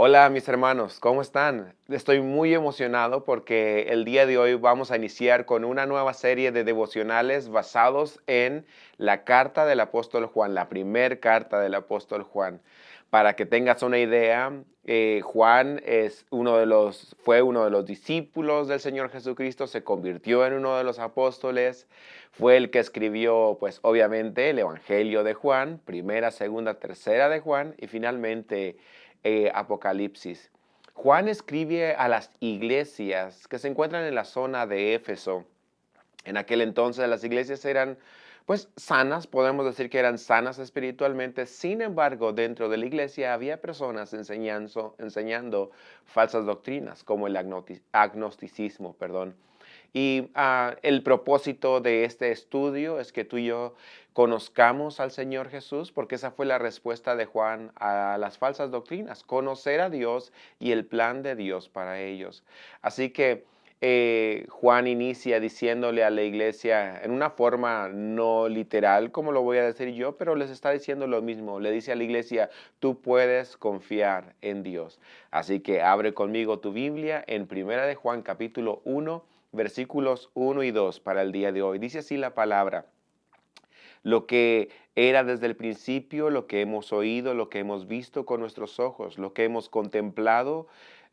Hola mis hermanos, ¿cómo están? Estoy muy emocionado porque el día de hoy vamos a iniciar con una nueva serie de devocionales basados en la carta del apóstol Juan, la primer carta del apóstol Juan. Para que tengas una idea, Juan fue uno de los discípulos del Señor Jesucristo, se convirtió en uno de los apóstoles, fue el que escribió, pues obviamente, el Evangelio de Juan, primera, segunda, tercera de Juan y finalmente Apocalipsis. Juan escribe a las iglesias que se encuentran en la zona de Éfeso. En aquel entonces las iglesias eran pues sanas, podemos decir que eran sanas espiritualmente. Sin embargo, dentro de la iglesia había personas enseñando falsas doctrinas, como el agnosticismo, perdón. Y el propósito de este estudio es que tú y yo conozcamos al Señor Jesús, porque esa fue la respuesta de Juan a las falsas doctrinas, conocer a Dios y el plan de Dios para ellos. Así que Juan inicia diciéndole a la iglesia en una forma no literal, como lo voy a decir yo, pero les está diciendo lo mismo. Le dice a la iglesia, tú puedes confiar en Dios. Así que abre conmigo tu Biblia en Primera de Juan capítulo 1, versículos 1 y 2 para el día de hoy. Dice así la palabra: lo que era desde el principio, lo que hemos oído, lo que hemos visto con nuestros ojos, lo que hemos contemplado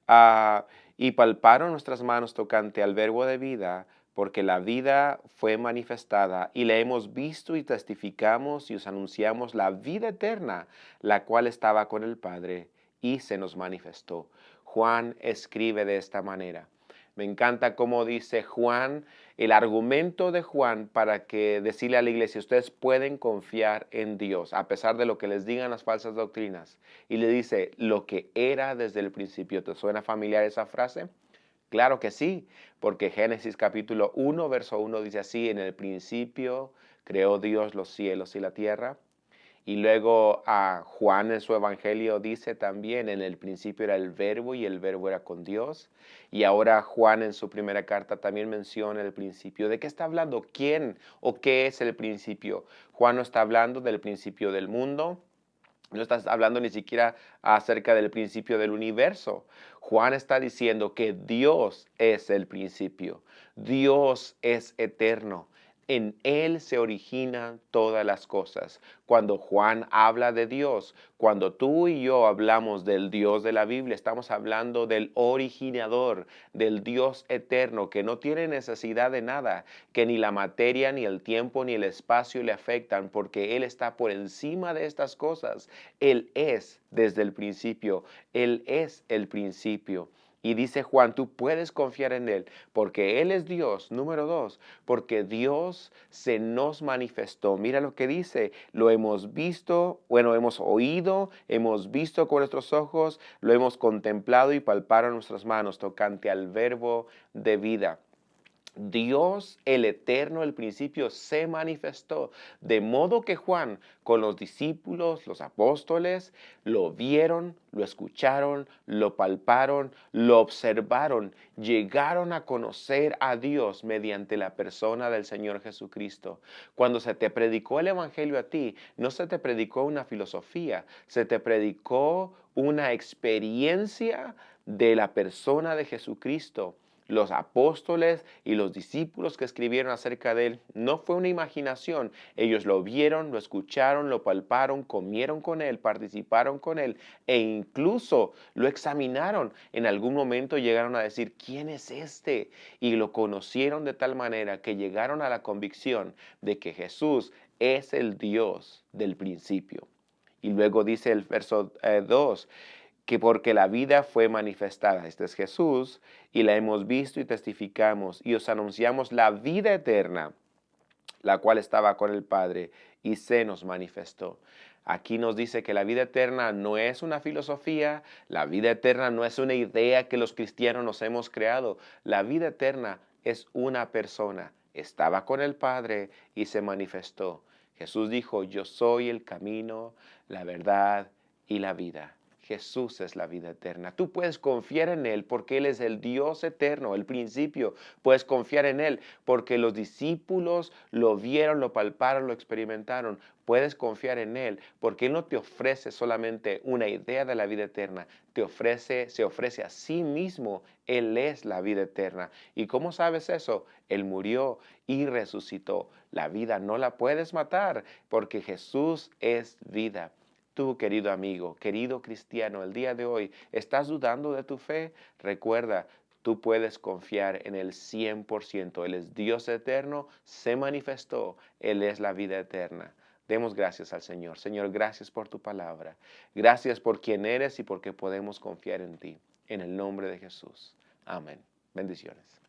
ah, y palparon nuestras manos tocante al verbo de vida, porque la vida fue manifestada y la hemos visto y testificamos y os anunciamos la vida eterna, la cual estaba con el Padre y se nos manifestó. Juan escribe de esta manera. Me encanta cómo dice Juan, el argumento de Juan para que decirle a la iglesia, ustedes pueden confiar en Dios, a pesar de lo que les digan las falsas doctrinas. Y le dice, lo que era desde el principio. ¿Te suena familiar esa frase? Claro que sí, porque Génesis capítulo 1, verso 1 dice así, en el principio creó Dios los cielos y la tierra. Y luego Juan en su evangelio dice también, en el principio era el verbo y el verbo era con Dios. Y ahora Juan en su primera carta también menciona el principio. ¿De qué está hablando? ¿Quién o qué es el principio? Juan no está hablando del principio del mundo. No está hablando ni siquiera acerca del principio del universo. Juan está diciendo que Dios es el principio. Dios es eterno. En Él se originan todas las cosas. Cuando Juan habla de Dios, cuando tú y yo hablamos del Dios de la Biblia, estamos hablando del originador, del Dios eterno, que no tiene necesidad de nada, que ni la materia, ni el tiempo, ni el espacio le afectan, porque Él está por encima de estas cosas. Él es desde el principio. Él es el principio. Y dice Juan, tú puedes confiar en Él, porque Él es Dios. Número 2, porque Dios se nos manifestó. Mira lo que dice, lo hemos visto, bueno, hemos oído, hemos visto con nuestros ojos, lo hemos contemplado y palparon nuestras manos tocante al verbo de vida. Dios, el eterno, el principio, se manifestó. De modo que Juan, con los discípulos, los apóstoles, lo vieron, lo escucharon, lo palparon, lo observaron, llegaron a conocer a Dios mediante la persona del Señor Jesucristo. Cuando se te predicó el Evangelio a ti, no se te predicó una filosofía, se te predicó una experiencia de la persona de Jesucristo. Los apóstoles y los discípulos que escribieron acerca de él no fue una imaginación. Ellos lo vieron, lo escucharon, lo palparon, comieron con él, participaron con él e incluso lo examinaron. En algún momento llegaron a decir, ¿quién es este? Y lo conocieron de tal manera que llegaron a la convicción de que Jesús es el Dios del principio. Y luego dice el verso 2, que porque la vida fue manifestada, este es Jesús, y la hemos visto y testificamos, y os anunciamos la vida eterna, la cual estaba con el Padre, y se nos manifestó. Aquí nos dice que la vida eterna no es una filosofía, la vida eterna no es una idea que los cristianos nos hemos creado, la vida eterna es una persona, estaba con el Padre y se manifestó. Jesús dijo, yo soy el camino, la verdad y la vida. Jesús es la vida eterna. Tú puedes confiar en Él porque Él es el Dios eterno, el principio. Puedes confiar en Él porque los discípulos lo vieron, lo palparon, lo experimentaron. Puedes confiar en Él porque Él no te ofrece solamente una idea de la vida eterna, se ofrece a sí mismo. Él es la vida eterna. ¿Y cómo sabes eso? Él murió y resucitó. La vida no la puedes matar porque Jesús es vida. Tú, querido amigo, querido cristiano, el día de hoy, ¿estás dudando de tu fe? Recuerda, tú puedes confiar en el 100%. Él es Dios eterno, se manifestó, Él es la vida eterna. Demos gracias al Señor. Señor, gracias por tu palabra. Gracias por quien eres y porque podemos confiar en ti. En el nombre de Jesús. Amén. Bendiciones.